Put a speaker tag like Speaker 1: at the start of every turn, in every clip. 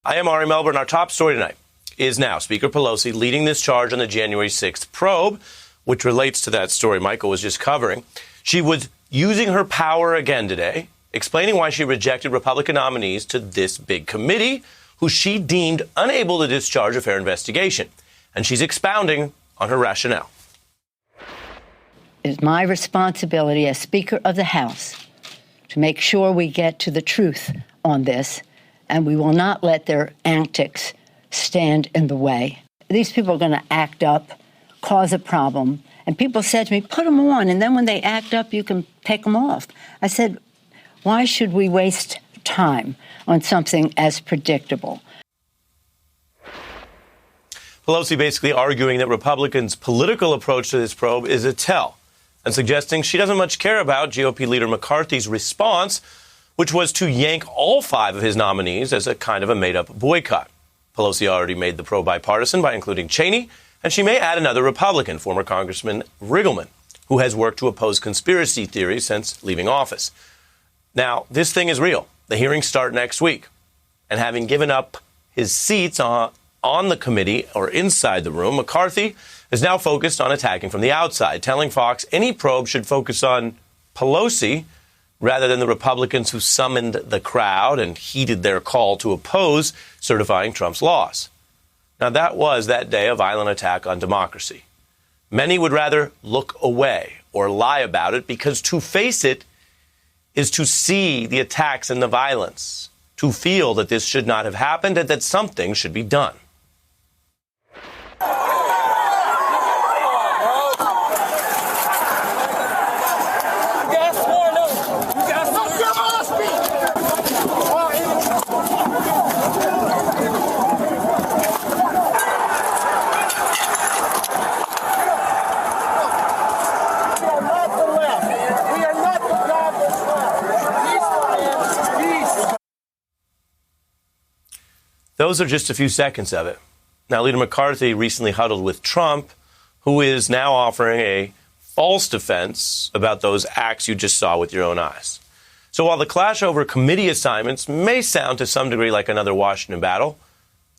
Speaker 1: I am Ari Melbourne. Our top story tonight is now Speaker Pelosi leading this charge on the January 6th probe, which relates to that story Michael was just covering. She was using her power again today, explaining why she rejected Republican nominees to this big committee, who she deemed unable to discharge a fair investigation. And she's expounding on her rationale.
Speaker 2: It is my responsibility as Speaker of the House to make sure we get to the truth on this, and we will not let their antics stand in the way. These people are going to act up, cause a problem, and people said to me, put them on, and then when they act up, you can take them off. I said, why should we waste time on something as predictable?
Speaker 1: Pelosi basically arguing that Republicans' political approach to this probe is a tell, and suggesting she doesn't much care about GOP leader McCarthy's response, which was to yank all 5 of his nominees as a kind of a made-up boycott. Pelosi already made the probe bipartisan by including Cheney, and she may add another Republican, former Congressman Riggleman, who has worked to oppose conspiracy theories since leaving office. Now, this thing is real. The hearings start next week. And having given up his seats on the committee or inside the room, McCarthy is now focused on attacking from the outside, telling Fox any probe should focus on Pelosi rather than the Republicans who summoned the crowd and heeded their call to oppose certifying Trump's loss. Now, that was that day a violent attack on democracy. Many would rather look away or lie about it because to face it is to see the attacks and the violence, to feel that this should not have happened and that something should be done. Those are just a few seconds of it. Now, Leader McCarthy recently huddled with Trump, who is now offering a false defense about those acts you just saw with your own eyes. So while the clash over committee assignments may sound to some degree like another Washington battle,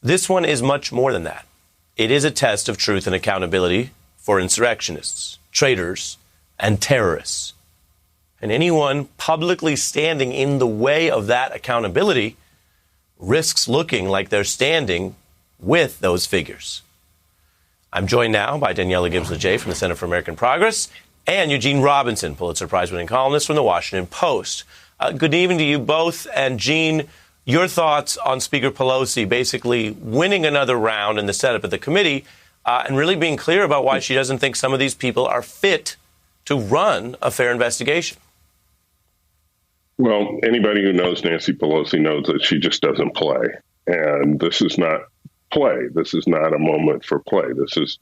Speaker 1: this one is much more than that. It is a test of truth and accountability for insurrectionists, traitors, and terrorists. And anyone publicly standing in the way of that accountability risks looking like they're standing with those figures. I'm joined now by Daniela Gibbs-Leger from the Center for American Progress and Eugene Robinson, Pulitzer Prize-winning columnist from the Washington Post. Good evening to you both. And Gene, your thoughts on Speaker Pelosi basically winning another round in the setup of the committee and really being clear about why she doesn't think some of these people are fit to run a fair investigation.
Speaker 3: Well, anybody who knows Nancy Pelosi knows that she just doesn't play. And this is not play. This is not a moment for play. This is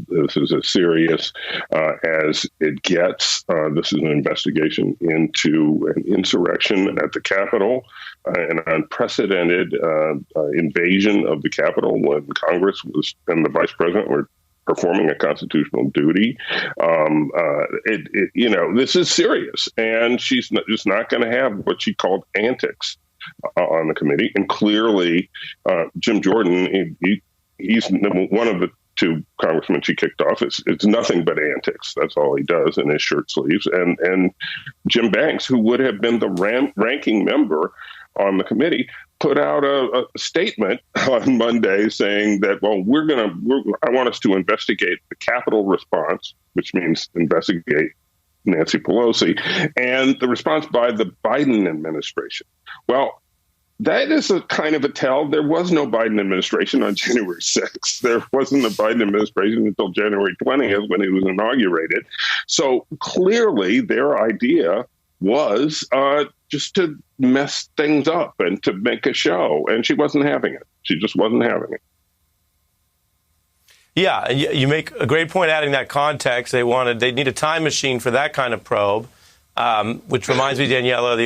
Speaker 3: as serious as it gets. This is an investigation into an insurrection at the Capitol, an unprecedented invasion of the Capitol when Congress was and the Vice President were performing a constitutional duty. This is serious, and she's just not going to have what she called antics on the committee. And clearly, Jim Jordan, he's one of the 2 congressmen she kicked off. It's nothing but antics. That's all he does in his shirt sleeves. And Jim Banks, who would have been the ranking member on the committee, put out a statement on Monday saying that, well, I want us to investigate the Capitol response, which means investigate Nancy Pelosi, and the response by the Biden administration. Well, that is a kind of a tell. There was no Biden administration on January 6th. There wasn't a Biden administration until January 20th when it was inaugurated. So clearly their idea was just to mess things up and to make a show. And she wasn't having it. She just wasn't having it.
Speaker 1: Yeah, and you make a great point adding that context. They need a time machine for that kind of probe, which reminds me, Daniela,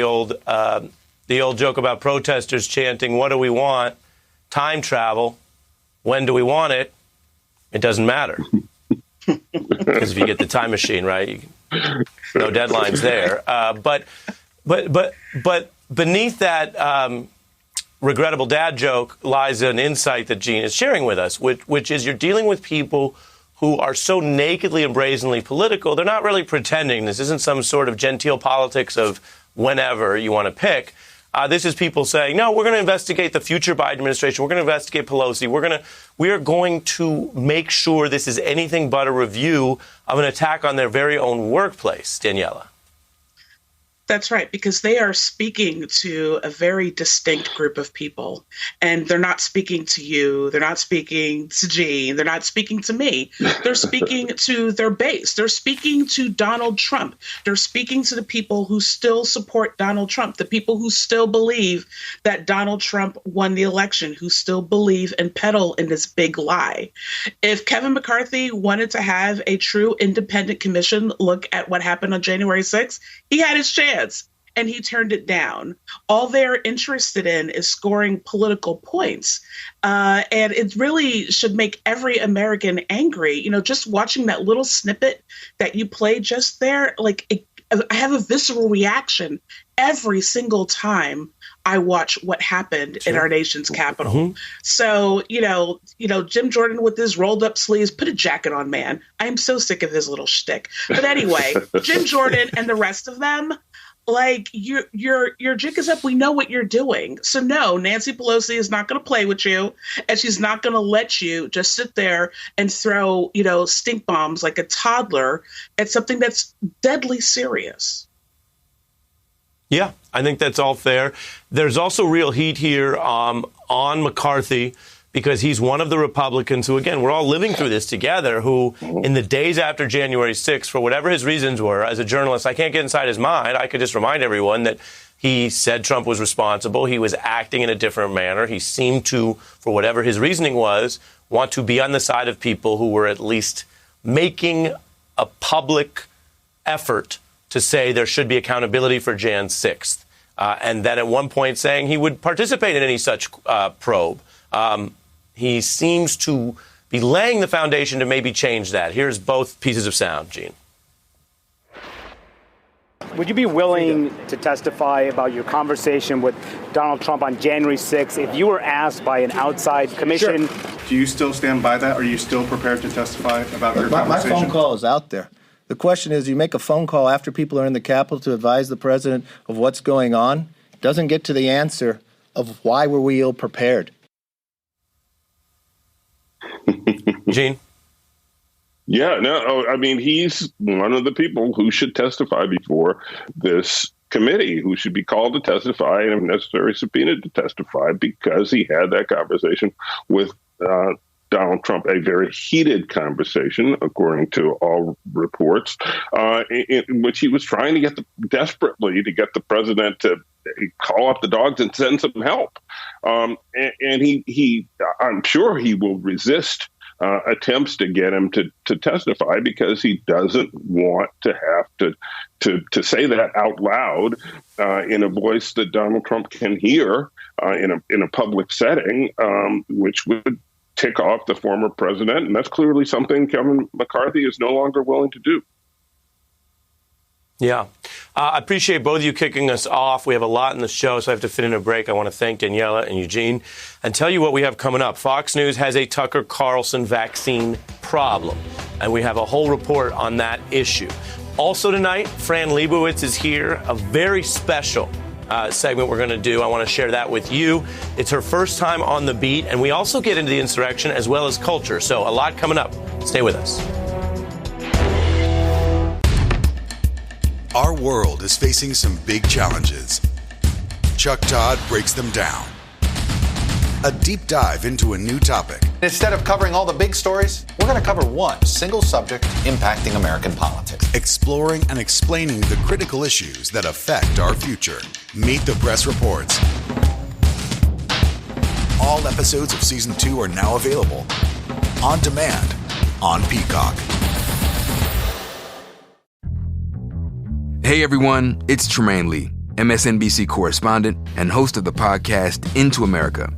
Speaker 1: the old joke about protesters chanting, "What do we want?" Time travel. When do we want it? It doesn't matter. Because if you get the time machine, right, no deadlines there. But beneath that regrettable dad joke lies an insight that Gene is sharing with us, which is you're dealing with people who are so nakedly and brazenly political. They're not really pretending. This isn't some sort of genteel politics of whenever you want to pick. This is people saying, no, we're going to investigate the future Biden administration. We're going to investigate Pelosi. We are going to make sure this is anything but a review of an attack on their very own workplace. Daniela.
Speaker 4: That's right, because they are speaking to a very distinct group of people, and they're not speaking to you. They're not speaking to Gene. They're not speaking to me. They're speaking to their base. They're speaking to Donald Trump. They're speaking to the people who still support Donald Trump, the people who still believe that Donald Trump won the election, who still believe and peddle in this big lie. If Kevin McCarthy wanted to have a true independent commission look at what happened on January 6th, he had his chance. And he turned it down. All they're interested in is scoring political points. And it really should make every American angry. You know, just watching that little snippet that you played just there, I have a visceral reaction every single time I watch what happened in our nation's capital. Mm-hmm. So, Jim Jordan with his rolled up sleeves, put a jacket on, man. I am so sick of his little shtick. But anyway, Jim Jordan and the rest of them, your jig is up. We know what you're doing. So no, Nancy Pelosi is not going to play with you, and she's not going to let you just sit there and throw, stink bombs like a toddler at something that's deadly serious.
Speaker 1: Yeah, I think that's all fair. There's also real heat here on McCarthy, because he's one of the Republicans who, again, we're all living through this together, who in the days after January 6th, for whatever his reasons were, as a journalist, I can't get inside his mind. I could just remind everyone that he said Trump was responsible. He was acting in a different manner. He seemed to, for whatever his reasoning was, want to be on the side of people who were at least making a public effort to say there should be accountability for Jan 6th. And then at one point saying he would participate in any such probe. He seems to be laying the foundation to maybe change that. Here's both pieces of sound, Gene.
Speaker 5: Would you be willing to testify about your conversation with Donald Trump on January 6th if you were asked by an outside commission?
Speaker 6: Sure. Do you still stand by that? Are you still prepared to testify about your conversation?
Speaker 7: My phone call is out there. The question is, you make a phone call after people are in the Capitol to advise the president of what's going on. It doesn't get to the answer of why were we ill-prepared.
Speaker 1: Gene?
Speaker 3: Yeah, no, I mean, he's one of the people who should testify before this committee, who should be called to testify and, if necessary, subpoenaed to testify, because he had that conversation with Donald Trump, a very heated conversation, according to all reports, in which he was trying to desperately to get the president to call up the dogs and send some help. And he, I'm sure he will resist attempts to get him to testify, because he doesn't want to have to say that out loud in a voice that Donald Trump can hear in a public setting, which would tick off the former president. And that's clearly something Kevin McCarthy is no longer willing to do.
Speaker 1: Yeah. I appreciate both of you kicking us off. We have a lot in the show, so I have to fit in a break. I want to thank Daniela and Eugene and tell you what we have coming up. Fox News has a Tucker Carlson vaccine problem, and we have a whole report on that issue. Also tonight, Fran Lebowitz is here, a very special segment we're going to do. I want to share that with you. It's her first time on the beat, and we also get into the insurrection as well as culture. So a lot coming up. Stay with us.
Speaker 8: Our world is facing some big challenges. Chuck Todd breaks them down. A deep dive into a new topic.
Speaker 9: Instead of covering all the big stories, we're going to cover one single subject impacting American politics.
Speaker 8: Exploring and explaining the critical issues that affect our future. Meet the Press Reports. All episodes of Season 2 are now available on demand on Peacock.
Speaker 10: Hey everyone, it's Tremaine Lee, MSNBC correspondent and host of the podcast Into America.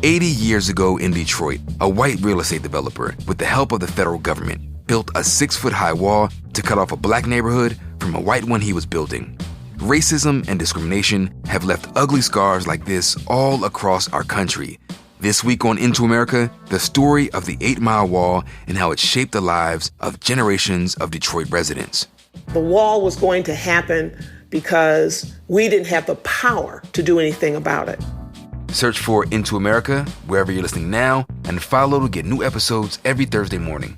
Speaker 10: 80 years ago in Detroit, a white real estate developer, with the help of the federal government, built a 6-foot-high wall to cut off a black neighborhood from a white one he was building. Racism and discrimination have left ugly scars like this all across our country. This week on Into America, the story of the 8 Mile Wall and how it shaped the lives of generations of Detroit residents.
Speaker 11: The wall was going to happen because we didn't have the power to do anything about it.
Speaker 10: Search for Into America wherever you're listening now and follow to get new episodes every Thursday morning.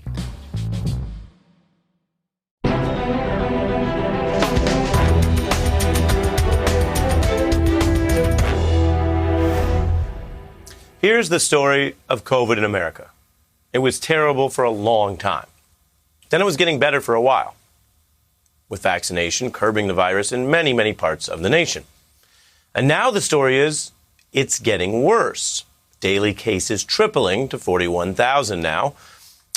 Speaker 1: Here's the story of COVID in America. It was terrible for a long time. Then it was getting better for a while, with vaccination curbing the virus in many, many parts of the nation. And now the story is it's getting worse. Daily cases tripling to 41,000 now.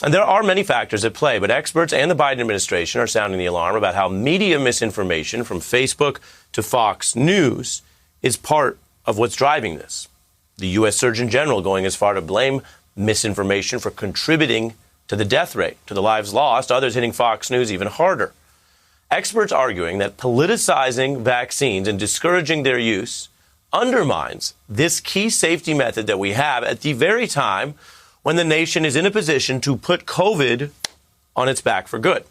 Speaker 1: And there are many factors at play, but experts and the Biden administration are sounding the alarm about how media misinformation from Facebook to Fox News is part of what's driving this. The U.S. Surgeon General going as far to blame misinformation for contributing to the death rate, to the lives lost, others hitting Fox News even harder. Experts arguing that politicizing vaccines and discouraging their use undermines this key safety method that we have at the very time when the nation is in a position to put COVID on its back for good.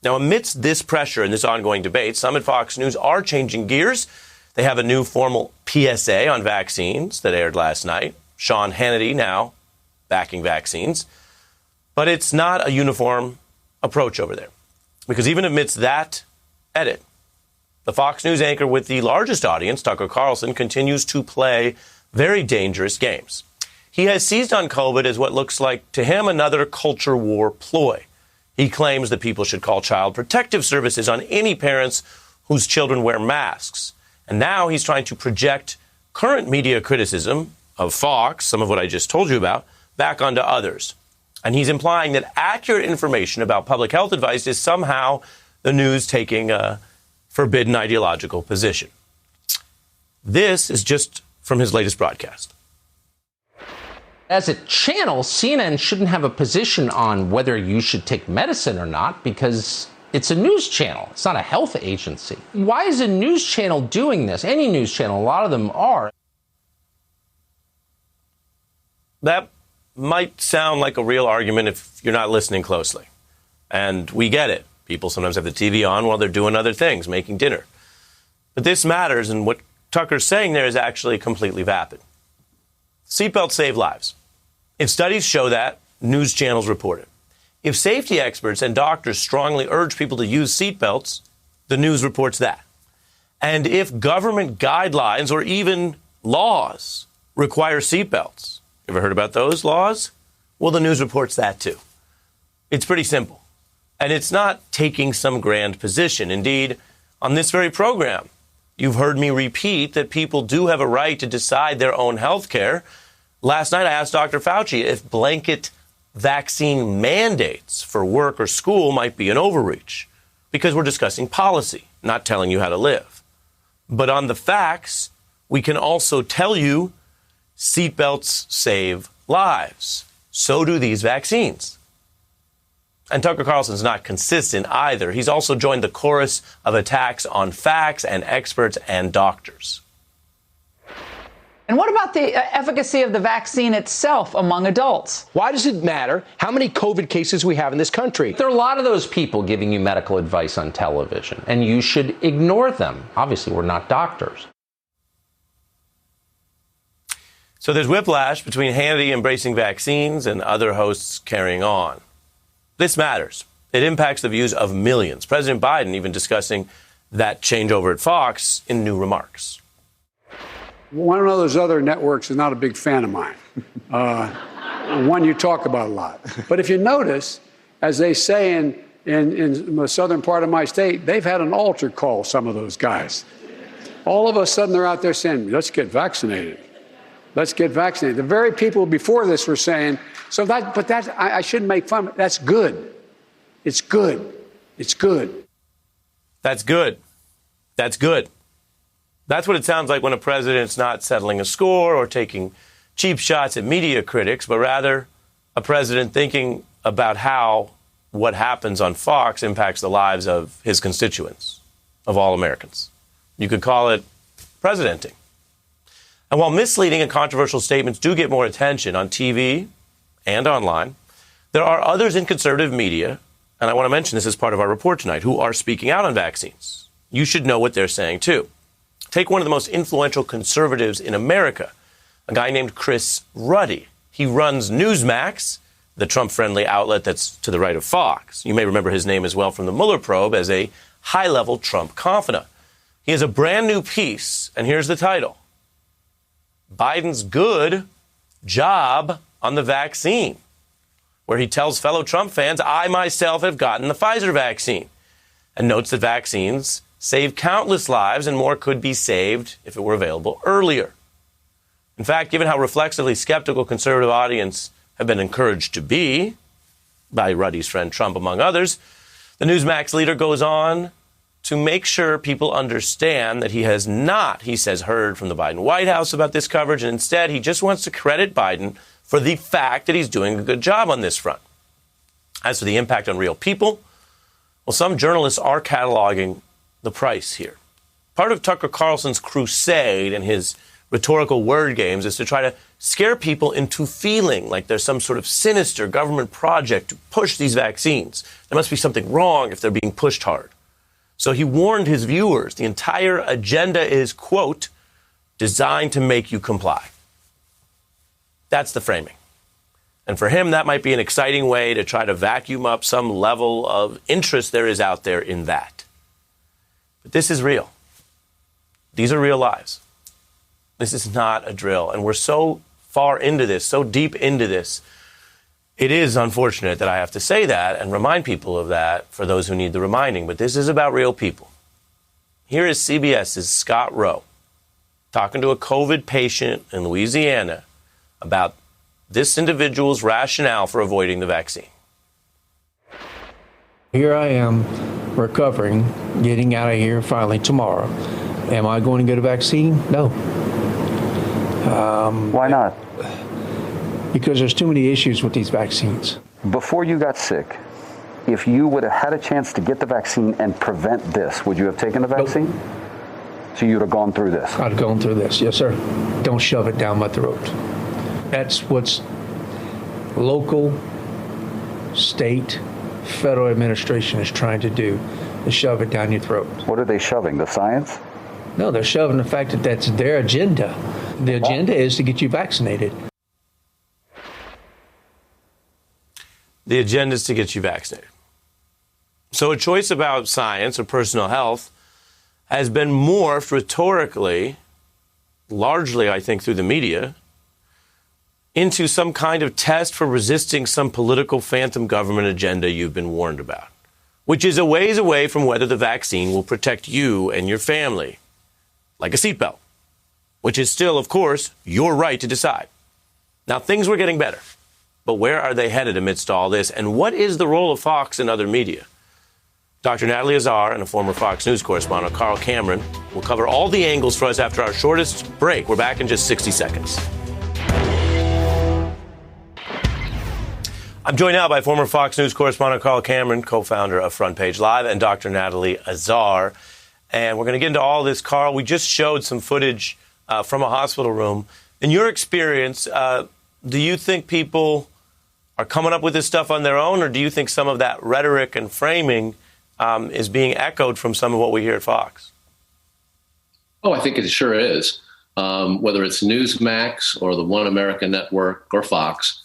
Speaker 1: Now, amidst this pressure and this ongoing debate, some at Fox News are changing gears. They have a new formal PSA on vaccines that aired last night. Sean Hannity now backing vaccines. But it's not a uniform approach over there. Because even amidst that edit, the Fox News anchor with the largest audience, Tucker Carlson, continues to play very dangerous games. He has seized on COVID as what looks like to him another culture war ploy. He claims that people should call Child Protective Services on any parents whose children wear masks. And now he's trying to project current media criticism of Fox, some of what I just told you about, back onto others. And he's implying that accurate information about public health advice is somehow the news taking a forbidden ideological position. This is just from his latest broadcast.
Speaker 12: As a channel, CNN shouldn't have a position on whether you should take medicine or not because it's a news channel. It's not a health agency. Why is a news channel doing this? Any news channel, a lot of them are.
Speaker 1: That might sound like a real argument if you're not listening closely. And we get it. People sometimes have the TV on while they're doing other things, making dinner. But this matters, and what Tucker's saying there is actually completely vapid. Seatbelts save lives. If studies show that, news channels report it. If safety experts and doctors strongly urge people to use seatbelts, the news reports that. And if government guidelines or even laws require seatbelts, ever heard about those laws? Well, the news reports that too. It's pretty simple. And it's not taking some grand position. Indeed, on this very program, you've heard me repeat that people do have a right to decide their own health care. Last night, I asked Dr. Fauci if blanket vaccine mandates for work or school might be an overreach, because we're discussing policy, not telling you how to live. But on the facts, we can also tell you seatbelts save lives. So do these vaccines. And Tucker Carlson's not consistent either. He's also joined the chorus of attacks on facts and experts and doctors.
Speaker 13: And what about the efficacy of the vaccine itself among adults?
Speaker 14: Why does it matter how many COVID cases we have in this country?
Speaker 12: There are a lot of those people giving you medical advice on television, and you should ignore them. Obviously, we're not doctors.
Speaker 1: So there's whiplash between Hannity embracing vaccines and other hosts carrying on. This matters. It impacts the views of millions. President Biden even discussing that changeover at Fox in new remarks.
Speaker 15: One of those other networks is not a big fan of mine. One you talk about a lot. But if you notice, as they say in the southern part of my state, they've had an altar call, some of those guys. All of a sudden, they're out there saying, let's get vaccinated. Let's get vaccinated. The very people before this were saying, I shouldn't make fun of it. That's good. It's good. It's good.
Speaker 1: That's good. That's good. That's what it sounds like when a president's not settling a score or taking cheap shots at media critics, but rather a president thinking about how what happens on Fox impacts the lives of his constituents, of all Americans. You could call it presidenting. And while misleading and controversial statements do get more attention on TV and online, there are others in conservative media, and I want to mention this as part of our report tonight, who are speaking out on vaccines. You should know what they're saying, too. Take one of the most influential conservatives in America, a guy named Chris Ruddy. He runs Newsmax, the Trump-friendly outlet that's to the right of Fox. You may remember his name as well from the Mueller probe as a high-level Trump confidant. He has a brand new piece, and here's the title: Biden's Good Job on the Vaccine, where he tells fellow Trump fans, I myself have gotten the Pfizer vaccine, and notes that vaccines save countless lives and more could be saved if it were available earlier. In fact, given how reflexively skeptical conservative audience have been encouraged to be by Ruddy's friend Trump, among others, the Newsmax leader goes on to make sure people understand that he has not, he says, heard from the Biden White House about this coverage, and instead he just wants to credit Biden for the fact that he's doing a good job on this front. As for the impact on real people, well, some journalists are cataloging the price here. Part of Tucker Carlson's crusade and his rhetorical word games is to try to scare people into feeling like there's some sort of sinister government project to push these vaccines. There must be something wrong if they're being pushed hard. So he warned his viewers the entire agenda is, quote, designed to make you comply. That's the framing. And for him, that might be an exciting way to try to vacuum up some level of interest there is out there in that. But this is real. These are real lives. This is not a drill. And we're so far into this, so deep into this, it is unfortunate that I have to say that and remind people of that for those who need the reminding. But this is about real people. Here is CBS's Scott Rowe talking to a COVID patient in Louisiana about this individual's rationale for avoiding the vaccine.
Speaker 16: Here I am recovering, getting out of here finally tomorrow. Am I going to get a vaccine? No.
Speaker 17: Why not?
Speaker 16: Because there's too many issues with these vaccines.
Speaker 17: Before you got sick, if you would have had a chance to get the vaccine and prevent this, would you have taken the vaccine?
Speaker 16: Nope.
Speaker 17: So you'd have gone through this?
Speaker 16: I'd have gone through this, yes, sir. Don't shove it down my throat. That's what's local, state, federal administration is trying to do, is shove it down your throat.
Speaker 17: What are they shoving, the science?
Speaker 16: No, they're shoving the fact that that's their agenda. The agenda is to get you vaccinated.
Speaker 1: The agenda is to get you vaccinated. So a choice about science or personal health has been morphed rhetorically, largely, I think, through the media, into some kind of test for resisting some political phantom government agenda you've been warned about, which is a ways away from whether the vaccine will protect you and your family, like a seatbelt, which is still, of course, your right to decide. Now, things were getting better, but where are they headed amidst all this? And what is the role of Fox and other media? Dr. Natalie Azar and a former Fox News correspondent, Carl Cameron, will cover all the angles for us after our shortest break. We're back in just 60 seconds. I'm joined now by former Fox News correspondent Carl Cameron, co-founder of Front Page Live, and Dr. Natalie Azar. And we're going to get into all this. Carl, we just showed some footage from a hospital room. In your experience, do you think people are coming up with this stuff on their own, or do you think some of that rhetoric and framing is being echoed from some of what we hear at Fox?
Speaker 18: Oh, I think it sure is. Whether it's Newsmax or the One America Network or Fox,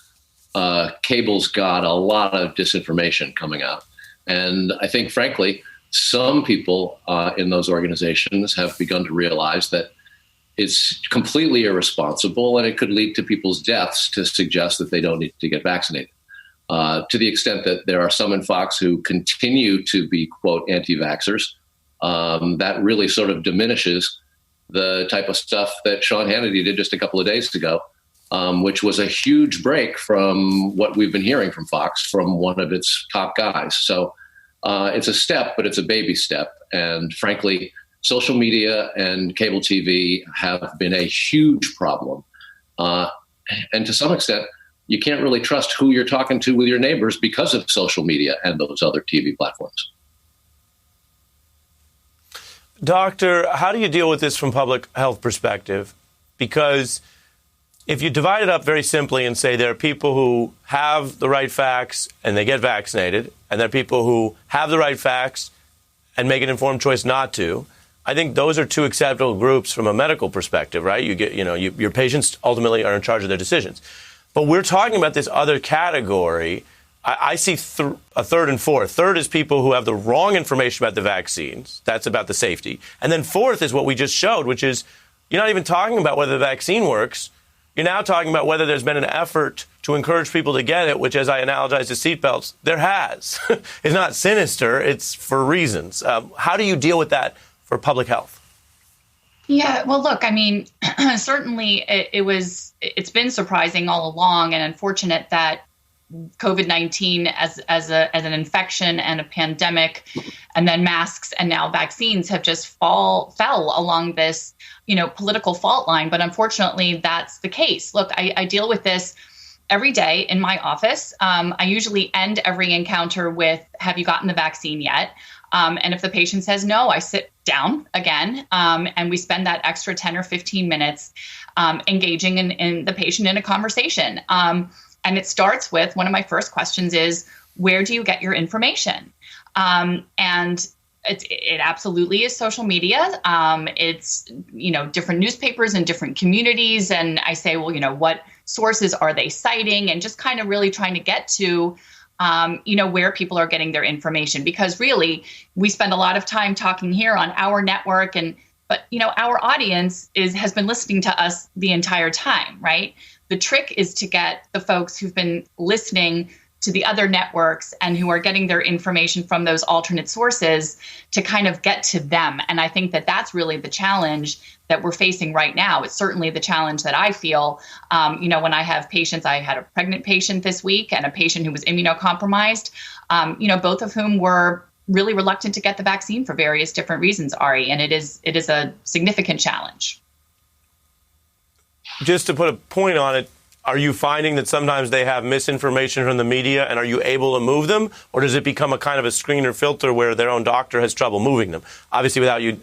Speaker 18: cable's got a lot of disinformation coming out. And I think, frankly, some people in those organizations have begun to realize that it's completely irresponsible and it could lead to people's deaths to suggest that they don't need to get vaccinated. To the extent that there are some in Fox who continue to be, quote, anti-vaxxers, that really sort of diminishes the type of stuff that Sean Hannity did just a couple of days ago, which was a huge break from what we've been hearing from Fox from one of its top guys. So it's a step, but it's a baby step. And frankly, social media and cable TV have been a huge problem. And to some extent, you can't really trust who you're talking to with your neighbors because of social media and those other TV platforms.
Speaker 1: Doctor, how do you deal with this from public health perspective? Because if you divide it up very simply and say there are people who have the right facts and they get vaccinated, and there are people who have the right facts and make an informed choice not to, I think those are two acceptable groups from a medical perspective, right? Your patients ultimately are in charge of their decisions. But we're talking about this other category. I see a third and fourth. Third is people who have the wrong information about the vaccines. That's about the safety. And then fourth is what we just showed, which is you're not even talking about whether the vaccine works. You're now talking about whether there's been an effort to encourage people to get it, which, as I analogize to seatbelts, there has. It's not sinister. It's for reasons. How do you deal with that for public health?
Speaker 19: Yeah, well, look, I mean, certainly it's been surprising all along and unfortunate that COVID-19 as an infection and a pandemic, and then masks and now vaccines have just fell along this, political fault line. But unfortunately, that's the case. Look, I deal with this every day in my office. I usually end every encounter with, have you gotten the vaccine yet? And if the patient says no, I sit down again, and we spend that extra 10 or 15 minutes engaging in the patient in a conversation. And it starts with, one of my first questions is, where do you get your information? And it absolutely is social media. It's, different newspapers and different communities. And I say, well, what sources are they citing? And just kind of really trying to get to, where people are getting their information. Because really, we spend a lot of time talking here on our network, but our audience has been listening to us the entire time, right? The trick is to get the folks who've been listening to the other networks and who are getting their information from those alternate sources to kind of get to them. And I think that that's really the challenge that we're facing right now. It's certainly the challenge that I feel, when I have patients. I had a pregnant patient this week and a patient who was immunocompromised, both of whom were really reluctant to get the vaccine for various different reasons, Ari, and it is a significant challenge.
Speaker 1: Just to put a point on it, are you finding that sometimes they have misinformation from the media, and are you able to move them? Or does it become a kind of a screen or filter where their own doctor has trouble moving them? Obviously, without you,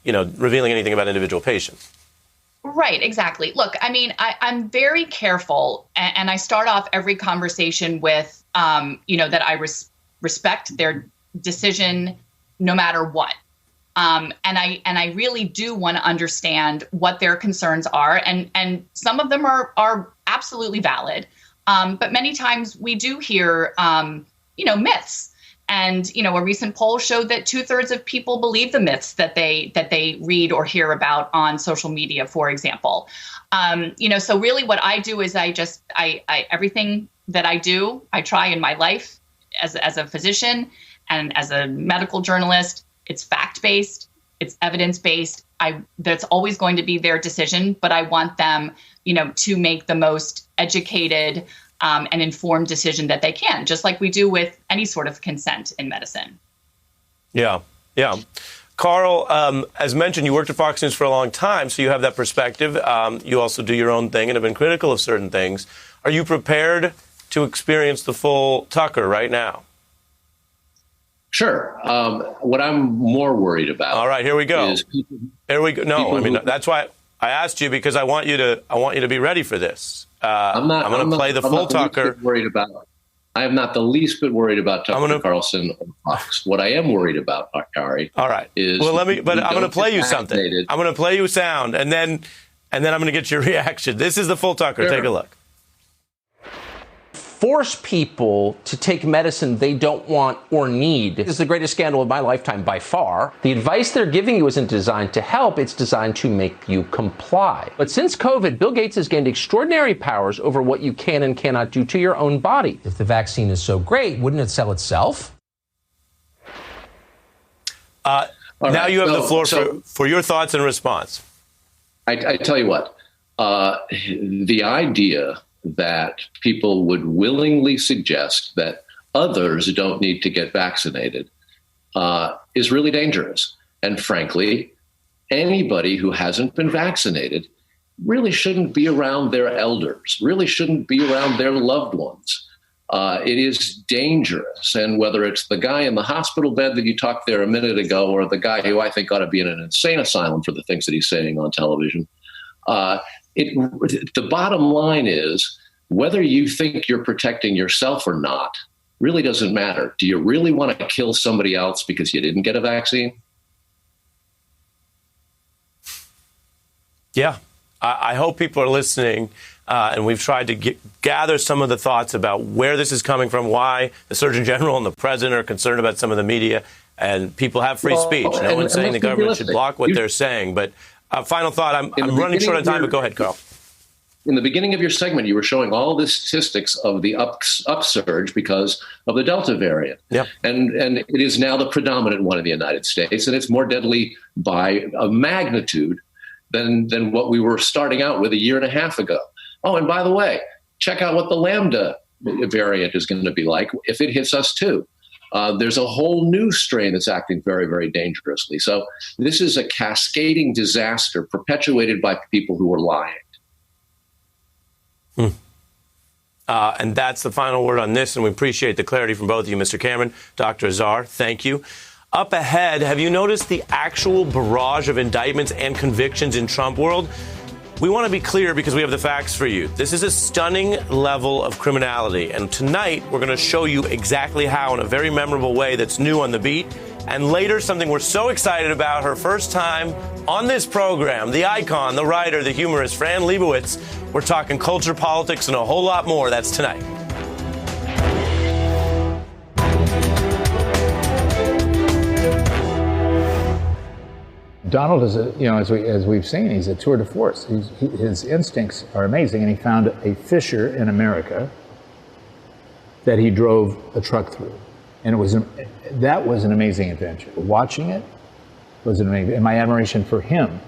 Speaker 1: revealing anything about individual patients.
Speaker 19: Right, exactly. Look, I mean, I'm very careful, and I start off every conversation with, that I respect their decision no matter what. And I really do want to understand what their concerns are. And some of them are absolutely valid. But many times we do hear, myths. And, a recent poll showed that 2/3 of people believe the myths that they read or hear about on social media, for example. So really what I do is I everything that I do, I try in my life as a physician and as a medical journalist. It's fact-based, it's evidence-based. That's always going to be their decision, but I want them, to make the most educated and informed decision that they can, just like we do with any sort of consent in medicine.
Speaker 1: Yeah. Carl, as mentioned, you worked at Fox News for a long time, so you have that perspective. You also do your own thing and have been critical of certain things. Are you prepared to experience the full Tucker right now?
Speaker 18: Sure. What I'm more worried about.
Speaker 1: All right, here we go. Here we go. No, that's why I asked you, because I want you to be ready for this. I'm going to play the full Tucker.
Speaker 18: I am not the least bit worried about Tucker Carlson or Fox. What I am worried about, Ari,
Speaker 1: all right, is I'm going to play you something. I'm going to play you sound, and then I'm going to get your reaction. This is the full Tucker. Sure. Take a look.
Speaker 12: Force people to take medicine they don't want or need. This is the greatest scandal of my lifetime by far. The advice they're giving you isn't designed to help, it's designed to make you comply. But since COVID, Bill Gates has gained extraordinary powers over what you can and cannot do to your own body. If the vaccine is so great, wouldn't it sell itself?
Speaker 1: Now you have the floor for your thoughts and response.
Speaker 18: I tell you what, the idea that people would willingly suggest that others don't need to get vaccinated is really dangerous. And frankly, anybody who hasn't been vaccinated really shouldn't be around their elders, really shouldn't be around their loved ones. It is dangerous. And whether it's the guy in the hospital bed that you talked there a minute ago, or the guy who I think ought to be in an insane asylum for the things that he's saying on television, the bottom line is whether you think you're protecting yourself or not really doesn't matter. Do you really want to kill somebody else because you didn't get a vaccine?
Speaker 1: Yeah, I hope people are listening. And we've tried to gather some of the thoughts about where this is coming from, why the Surgeon General and the President are concerned about some of the media. And people have free speech. No one's saying the government should block what they're saying. But final thought, I'm running short on time, but go ahead, Carl.
Speaker 18: In the beginning of your segment, you were showing all the statistics of the upsurge because of the Delta variant.
Speaker 1: Yeah.
Speaker 18: And it is now the predominant one in the United States, and it's more deadly by a magnitude than what we were starting out with a year and a half ago. Oh, and by the way, check out what the Lambda variant is going to be like if it hits us too. There's a whole new strain that's acting very, very dangerously. So this is a cascading disaster perpetuated by people who are lying.
Speaker 1: And that's the final word on this, and we appreciate the clarity from both of you, Mr. Cameron, Dr. Azar. Thank you. Up ahead, have you noticed the actual barrage of indictments and convictions in Trump world? We want to be clear because we have the facts for you. This is a stunning level of criminality, and tonight we're going to show you exactly how in a very memorable way that's new on the beat. And later, something we're so excited about, her first time on this program, the icon, the writer, the humorist, Fran Lebowitz. We're talking culture, politics, and a whole lot more. That's tonight.
Speaker 20: Donald is, as we've seen, he's a tour de force. His instincts are amazing, and he found a fissure in America that he drove a truck through. And that was an amazing adventure. Watching it was amazing. And my admiration for him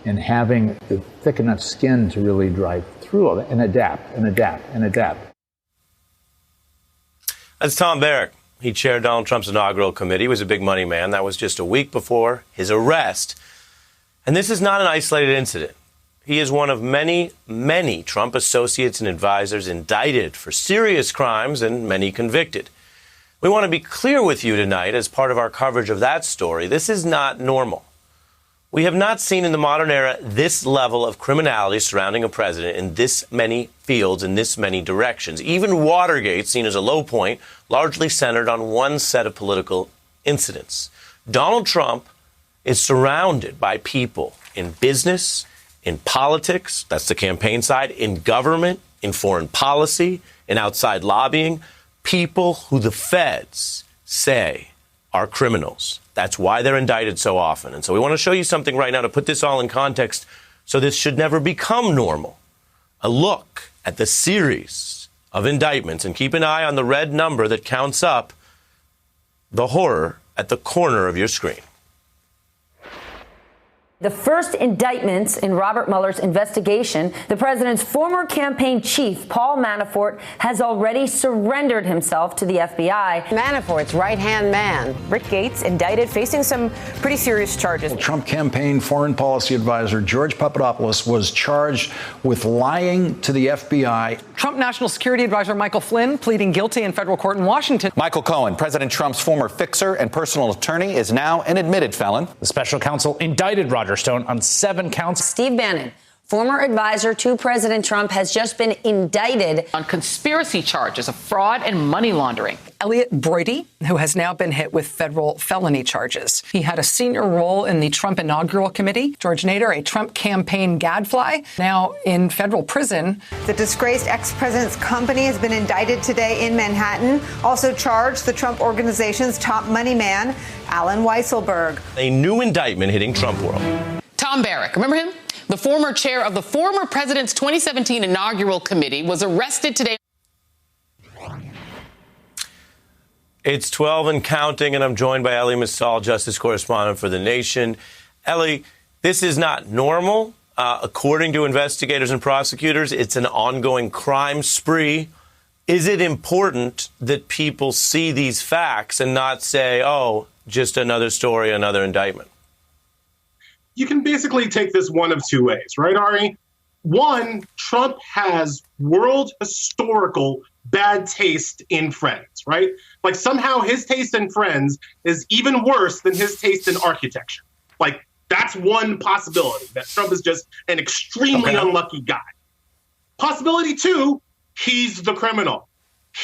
Speaker 20: and having the thick enough skin to really drive through all that and adapt and adapt and adapt.
Speaker 1: That's Tom Barrack. He chaired Donald Trump's inaugural committee. He was a big money man. That was just a week before his arrest. And this is not an isolated incident. He is one of many, many Trump associates and advisors indicted for serious crimes and many convicted. We want to be clear with you tonight as part of our coverage of that story. This is not normal. We have not seen in the modern era this level of criminality surrounding a president in this many fields, in this many directions. Even Watergate, seen as a low point, largely centered on one set of political incidents. Donald Trump is surrounded by people in business, in politics, that's the campaign side, in government, in foreign policy, in outside lobbying, people who the feds say are criminals. That's why they're indicted so often. And so we want to show you something right now to put this all in context so this should never become normal. A look at the series of indictments, and keep an eye on the red number that counts up the horror at the corner of your screen.
Speaker 21: The first indictments in Robert Mueller's investigation, the president's former campaign chief, Paul Manafort, has already surrendered himself to the FBI.
Speaker 22: Manafort's right-hand man, Rick Gates, indicted, facing some pretty serious charges.
Speaker 23: Trump campaign foreign policy advisor George Papadopoulos was charged with lying to the FBI.
Speaker 24: Trump National Security Advisor Michael Flynn pleading guilty in federal court in Washington.
Speaker 25: Michael Cohen, President Trump's former fixer and personal attorney, is now an admitted felon.
Speaker 26: The special counsel indicted Roger Stone on 7 counts.
Speaker 22: Steve Bannon, former advisor to President Trump, has just been indicted
Speaker 13: on conspiracy charges of fraud and money laundering. Elliot Brody, who has now been hit with federal felony charges. He had a senior role in the Trump inaugural committee. George Nader, a Trump campaign gadfly, now in federal prison.
Speaker 27: The disgraced ex-president's company has been indicted today in Manhattan. Also charged the Trump organization's top money man, Alan Weisselberg.
Speaker 1: A new indictment hitting Trump world.
Speaker 28: Tom Barrack, remember him? The former chair of the former president's 2017 inaugural committee was arrested today.
Speaker 1: It's 12 and counting, and I'm joined by Elie Mystal, justice correspondent for The Nation. Elie, this is not normal. According to investigators and prosecutors, it's an ongoing crime spree. Is it important that people see these facts and not say, oh, just another story, another indictment?
Speaker 6: You can basically take this one of two ways, right, Ari?
Speaker 2: One, Trump has world historical bad taste in friends, right? Like somehow his taste in friends is even worse than his taste in architecture. Like that's one possibility, that Trump is just an extremely unlucky guy. Possibility two, he's the criminal.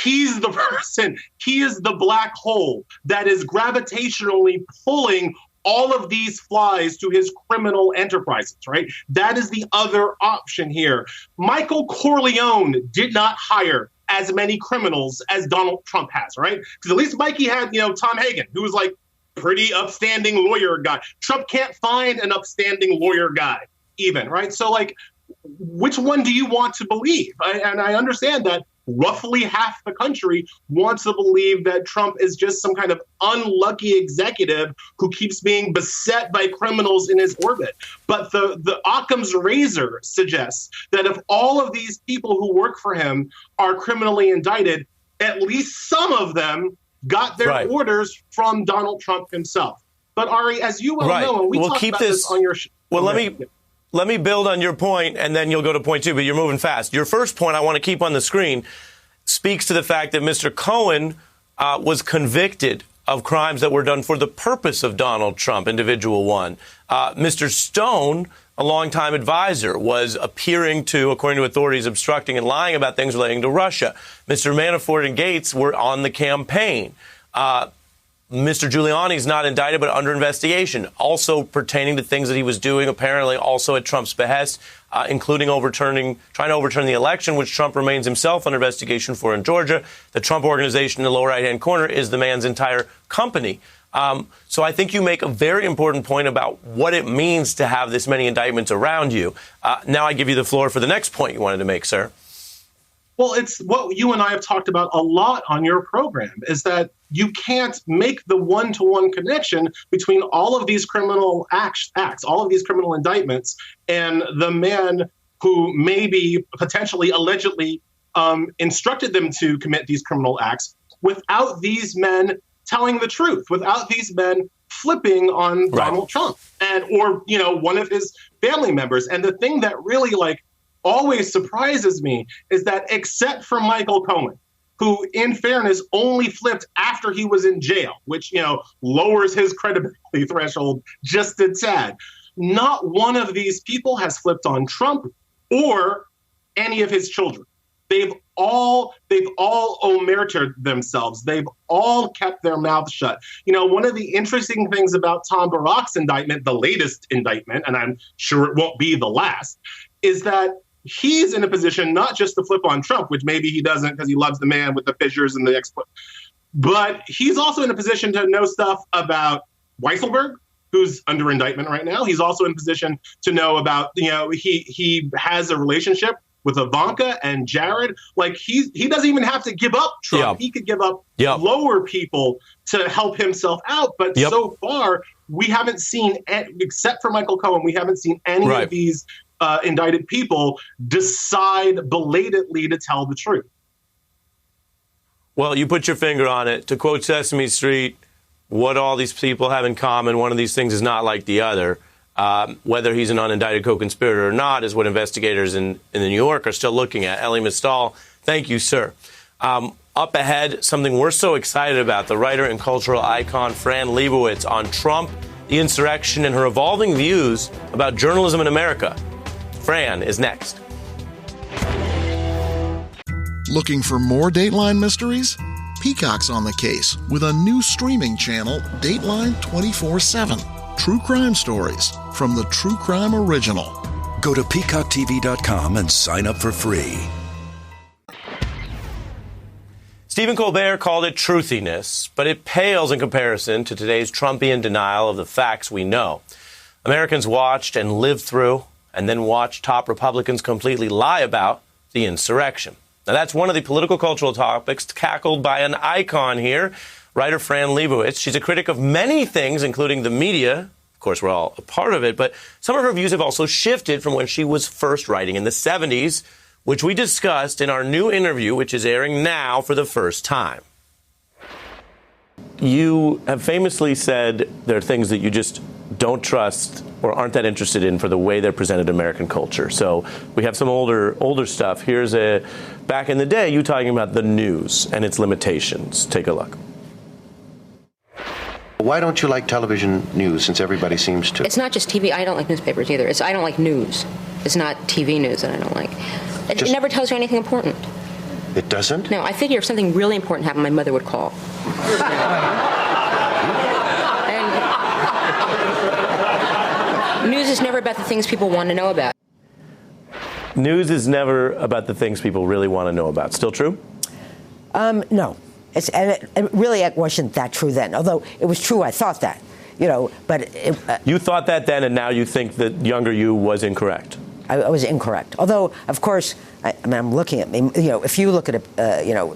Speaker 2: He's the person. He is the black hole that is gravitationally pulling all of these flies to his criminal enterprises, right? That is the other option here. Michael Corleone did not hire as many criminals as Donald Trump has, right? Because at least Mikey had, Tom Hagen, who was like pretty upstanding lawyer guy. Trump can't find an upstanding lawyer guy even, right? So like, which one do you want to believe? And I understand that roughly half the country wants to believe that Trump is just some kind of unlucky executive who keeps being beset by criminals in his orbit. But the Occam's razor suggests that if all of these people who work for him are criminally indicted, at least some of them got their orders from Donald Trump himself. But Ari, as you well know, and we talked about this on your show.
Speaker 1: Well, let me build on your point, and then you'll go to point two, but you're moving fast. Your first point I want to keep on the screen speaks to the fact that Mr. Cohen was convicted of crimes that were done for the purpose of Donald Trump, individual one. Mr. Stone, a longtime advisor, was appearing to, according to authorities, obstructing and lying about things relating to Russia. Mr. Manafort and Gates were on the campaign. Mr. Giuliani's not indicted, but under investigation, also pertaining to things that he was doing, apparently also at Trump's behest, including trying to overturn the election, which Trump remains himself under investigation for in Georgia. The Trump Organization in the lower right-hand corner is the man's entire company. So I think you make a very important point about what it means to have this many indictments around you. Now I give you the floor for the next point you wanted to make, sir.
Speaker 2: Well, it's what you and I have talked about a lot on your program, is that you can't make the one-to-one connection between all of these criminal acts, all of these criminal indictments, and the man who maybe potentially, allegedly instructed them to commit these criminal acts without these men telling the truth, without these men flipping on Donald Trump or one of his family members. And the thing that really always surprises me is that except for Michael Cohen, who in fairness only flipped after he was in jail, which, lowers his credibility threshold just a tad, not one of these people has flipped on Trump or any of his children. They've all omerted themselves. They've all kept their mouths shut. One of the interesting things about Tom Barack's indictment, the latest indictment, and I'm sure it won't be the last, is that he's in a position not just to flip on Trump, which maybe he doesn't because he loves the man with the fissures and the exploit, but he's also in a position to know stuff about Weisselberg, who's under indictment right now. He's also in a position to know about, he has a relationship with Ivanka and Jared. He doesn't even have to give up Trump. He could give up lower people to help himself out. But so far, we haven't seen, except for Michael Cohen, we haven't seen any of these indicted people decide belatedly to tell the truth.
Speaker 1: Well, you put your finger on it. To quote Sesame Street, what all these people have in common, one of these things is not like the other. Whether he's an unindicted co-conspirator or not is what investigators in New York are still looking at. Elie Mystal, thank you, sir. Up ahead, something we're so excited about, the writer and cultural icon Fran Lebowitz on Trump, the insurrection, and her evolving views about journalism in America. Fran is next.
Speaker 3: Looking for more Dateline mysteries? Peacock's on the case with a new streaming channel, Dateline 24/7. True crime stories from the True Crime Original.
Speaker 4: Go to peacocktv.com and sign up for free.
Speaker 1: Stephen Colbert called it truthiness, but it pales in comparison to today's Trumpian denial of the facts we know. Americans watched and lived through and then watched top Republicans completely lie about the insurrection. Now, that's one of the political cultural topics tackled by an icon here, writer Fran Lebowitz. She's a critic of many things, including the media. Of course, we're all a part of it, but some of her views have also shifted from when she was first writing in the 70s, which we discussed in our new interview, which is airing now for the first time. You have famously said there are things that you just don't trust or aren't that interested in for the way they're presented in American culture. So we have some older stuff. Here's back in the day, you talking about the news and its limitations. Take a look.
Speaker 5: Why don't you like television news, since everybody seems to?
Speaker 7: It's not just TV. I don't like newspapers either. I don't like news. It's not TV news that I don't like. It never tells you anything important.
Speaker 5: It doesn't?
Speaker 7: No, I figure if something really important happened, my mother would call. And news is never about the things people want to know about.
Speaker 1: News is never about the things people really want to know about. Still true?
Speaker 8: No. It really wasn't that true then, although it was true. I thought that, but
Speaker 1: you thought that then, and now you think that younger you was incorrect.
Speaker 8: I was incorrect. Although, of course, I'm looking at me. If you look at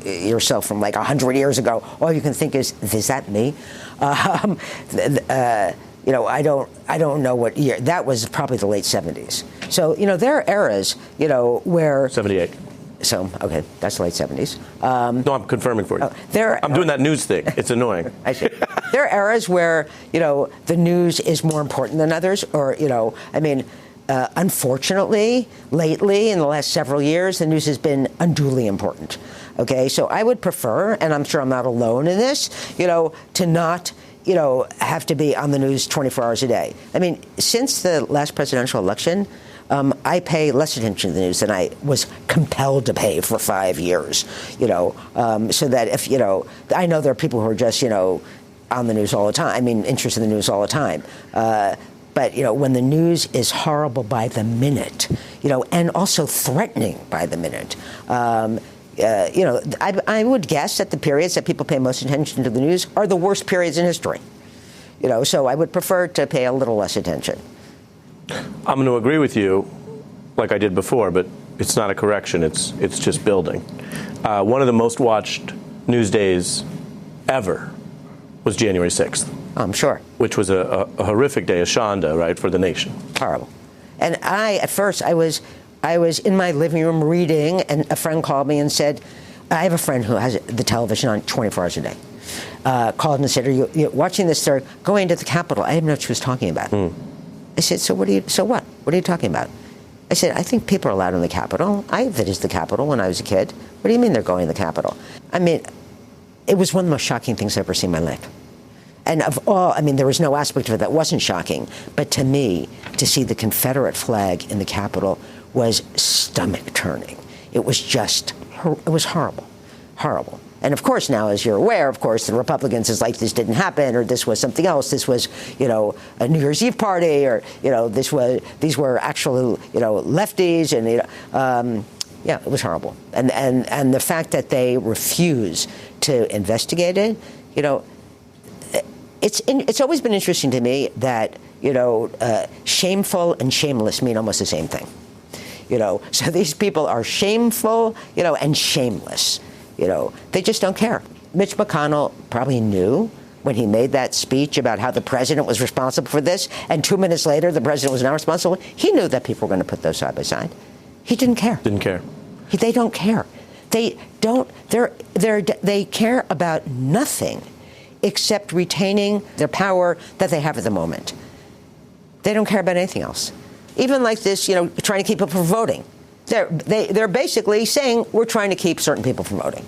Speaker 8: yourself from like 100 years ago, all you can think is that me? I don't know what year. That was probably the late 70s. So there are eras where
Speaker 1: 78.
Speaker 8: So, okay, that's the late 70s.
Speaker 1: No, I'm confirming for you. I'm doing that news thing. It's annoying.
Speaker 8: I see. There are eras where, the news is more important than others, or, unfortunately, lately, in the last several years, the news has been unduly important. Okay, so I would prefer, and I'm sure I'm not alone in this, to not, have to be on the news 24 hours a day. Since the last presidential election, I pay less attention to the news than I was compelled to pay for 5 years, so that if, I know there are people who are just, on the news all the time, interested in the news all the time. But, when the news is horrible by the minute, and also threatening by the minute, I would guess that the periods that people pay most attention to the news are the worst periods in history. So I would prefer to pay a little less attention.
Speaker 1: I'm going to agree with you, like I did before, but it's not a correction. It's just building. One of the most watched news days ever was January 6th.
Speaker 8: I'm sure.
Speaker 1: Which was a horrific day, a shanda, right, for the nation.
Speaker 8: Horrible. And at first, I was in my living room reading, and a friend called me and said, I have a friend who has the television on 24 hours a day. Called and said, are you watching this? They're going to the Capitol. I didn't know what she was talking about. I said, so what? What are you talking about? I said, I think people are allowed in the Capitol. I visited the Capitol when I was a kid. What do you mean they're going to the Capitol? It was one of the most shocking things I've ever seen in my life. And of all, there was no aspect of it that wasn't shocking. But to me, to see the Confederate flag in the Capitol was stomach-turning. It was horrible, horrible. And of course, now, as you're aware, of course, the Republicans is like, this didn't happen, or this was something else. This was, a New Year's Eve party, or, these were actual, lefties, and, yeah, it was horrible. And the fact that they refuse to investigate it, it's always been interesting to me that, shameful and shameless mean almost the same thing. So these people are shameful, and shameless. They just don't care. Mitch McConnell probably knew when he made that speech about how the president was responsible for this, and 2 minutes later the president was not responsible. He knew that people were going to put those side by side. He didn't care.
Speaker 1: Didn't care.
Speaker 8: They don't care. They don't. They care about nothing except retaining their power that they have at the moment. They don't care about anything else. Even like this, trying to keep people from voting. They're basically saying we're trying to keep certain people from voting.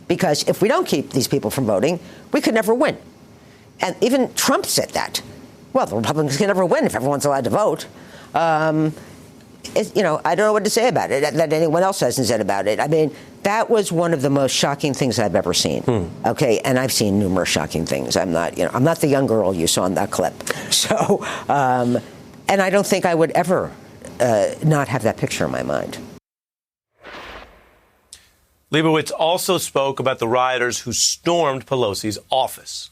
Speaker 8: Because if we don't keep these people from voting, we could never win. And even Trump said that. Well, the Republicans can never win if everyone's allowed to vote. I don't know what to say about it, that anyone else hasn't said about it. That was one of the most shocking things I've ever seen. Okay, and I've seen numerous shocking things. I'm not the young girl you saw in that clip. So, and I don't think I would ever not have that picture in my mind.
Speaker 1: Leibowitz also spoke about the rioters who stormed Pelosi's office.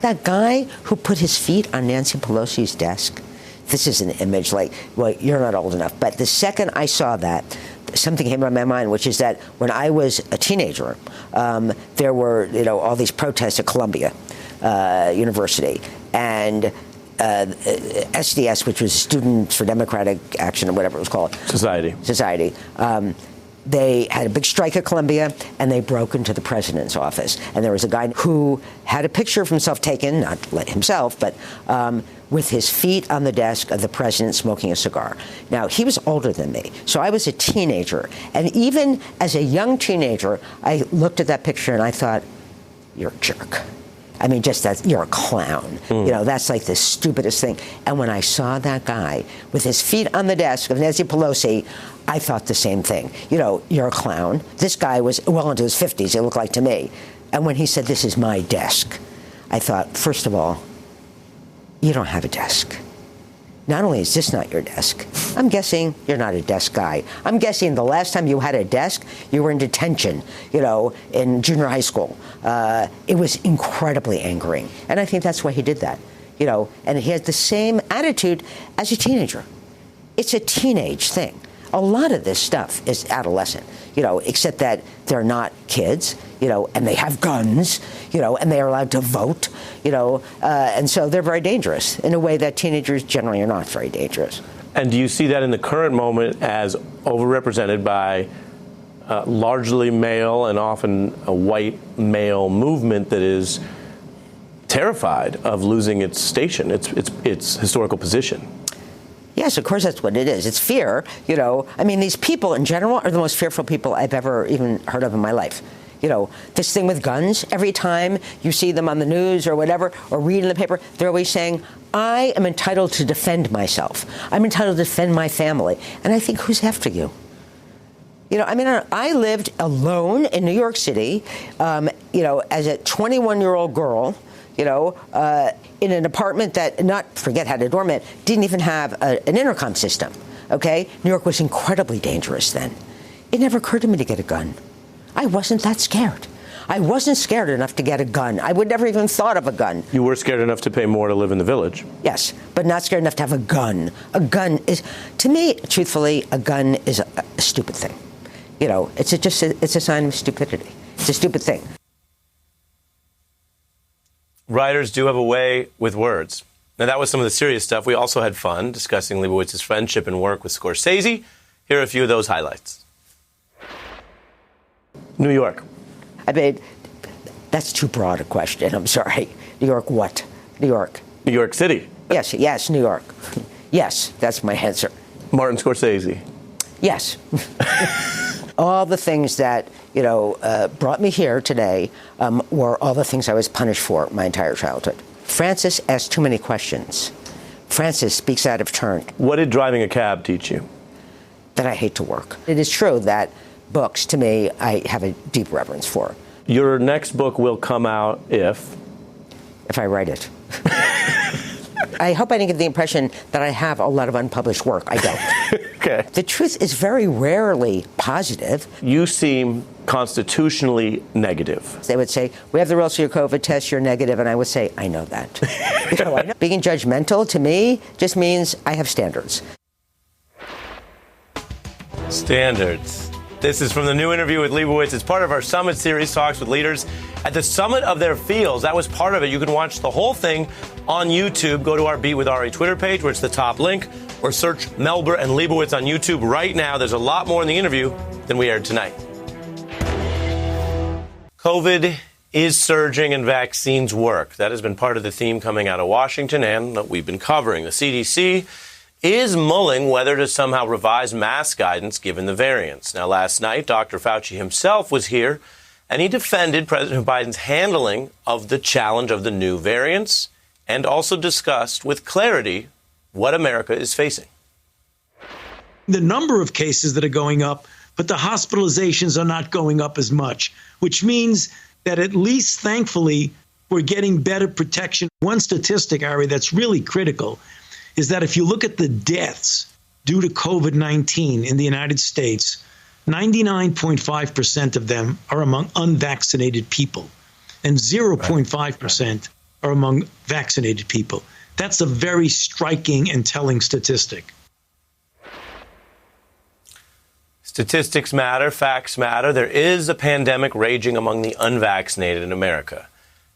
Speaker 8: That guy who put his feet on Nancy Pelosi's desk, this is an image you're not old enough, but the second I saw that, something came to my mind, which is that when I was a teenager, there were, all these protests at Columbia University, and SDS, which was Students for Democratic Action or whatever it was called.
Speaker 1: Society.
Speaker 8: They had a big strike at Columbia, and they broke into the president's office. And there was a guy who had a picture of himself taken, not himself, but with his feet on the desk of the president smoking a cigar. Now, he was older than me, so I was a teenager. And even as a young teenager, I looked at that picture and I thought, you're a jerk. I mean, just that you're a clown. You know, that's like the stupidest thing. And when I saw that guy with his feet on the desk of Nancy Pelosi, I thought the same thing. You know, you're a clown. This guy was well into his 50s, it looked like to me. And when he said, this is my desk, I thought, first of all, you don't have a desk. Not only is this not your desk, I'm guessing you're not a desk guy. I'm guessing the last time you had a desk, you were in detention, you know, in junior high school. It was incredibly angering. And I think that's why he did that, you know, and he had the same attitude as a teenager. It's a teenage thing. A lot of this stuff is adolescent, you know, except that they're not kids, you know, and they have guns, you know, and they are allowed to vote, you know, and so they're very dangerous in a way that teenagers generally are not very dangerous.
Speaker 1: And do you see that in the current moment as overrepresented by largely male and often a white male movement that is terrified of losing its station, its historical position?
Speaker 8: Yes, of course that's what it is. It's fear, you know. I mean, these people in general are the most fearful people I've ever even heard of in my life. You know, this thing with guns, every time you see them on the news or whatever, or read in the paper, they're always saying, I am entitled to defend myself. I'm entitled to defend my family. And I think, who's after you? You know, I mean, I lived alone in New York City, you know, as a 21-year-old girl, you know, in an apartment that, forget had a doormat, didn't even have an intercom system, okay? New York was incredibly dangerous then. It never occurred to me to get a gun. I wasn't that scared. I wasn't scared enough to get a gun. I would never even thought of a gun.
Speaker 1: You were scared enough to pay more to live in the village.
Speaker 8: Yes, but not scared enough to have a gun. A gun is, to me, truthfully, a gun is a stupid thing. You know, it's a sign of stupidity. It's a stupid thing.
Speaker 1: Writers do have a way with words. Now, that was some of the serious stuff. We also had fun discussing Leibowitz's friendship and work with Scorsese. Here are a few of those highlights. New York.
Speaker 8: I mean, that's too broad a question. I'm sorry. New York what? New York.
Speaker 1: New York City.
Speaker 8: Yes, New York. Yes, that's my answer.
Speaker 1: Martin Scorsese.
Speaker 8: Yes. All the things that, you know, brought me here today were all the things I was punished for my entire childhood. Francis asks too many questions. Francis speaks out of turn.
Speaker 1: What did driving a cab teach you?
Speaker 8: That I hate to work. It is true that books, to me, I have a deep reverence for.
Speaker 1: Your next book will come out if
Speaker 8: I write it. I hope I didn't give the impression that I have a lot of unpublished work. I don't.
Speaker 1: Okay.
Speaker 8: The truth is very rarely positive.
Speaker 1: You seem constitutionally negative.
Speaker 8: They would say, we have the results of your COVID test, you're negative, and I would say, I know that. You know, I know. Being judgmental, to me, just means I have standards.
Speaker 1: Standards. This is from the new interview with Leibowitz. It's part of our Summit Series, talks with leaders at the summit of their fields. That was part of it. You can watch the whole thing on YouTube. Go to our Beat with Ari Twitter page, where it's the top link, or search Melber and Leibowitz on YouTube right now. There's a lot more in the interview than we aired tonight. COVID is surging and vaccines work. That has been part of the theme coming out of Washington and that we've been covering. The CDC is mulling whether to somehow revise mask guidance given the variants. Now, last night, Dr. Fauci himself was here, and he defended President Biden's handling of the challenge of the new variants and also discussed with clarity what America is facing.
Speaker 9: The number of cases that are going up, but the hospitalizations are not going up as much, which means that at least, thankfully, we're getting better protection. One statistic, Ari, that's really critical is that if you look at the deaths due to COVID-19 in the United States, 99.5% of them are among unvaccinated people, and 0.5% are among vaccinated people. That's a very striking and telling statistic.
Speaker 1: Statistics matter, facts matter. There is a pandemic raging among the unvaccinated in America.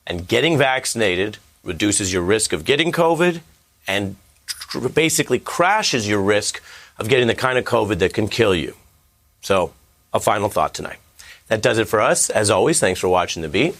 Speaker 1: And getting vaccinated reduces your risk of getting COVID and basically crashes your risk of getting the kind of COVID that can kill you. So, a final thought tonight. That does it for us. As always, thanks for watching The Beat.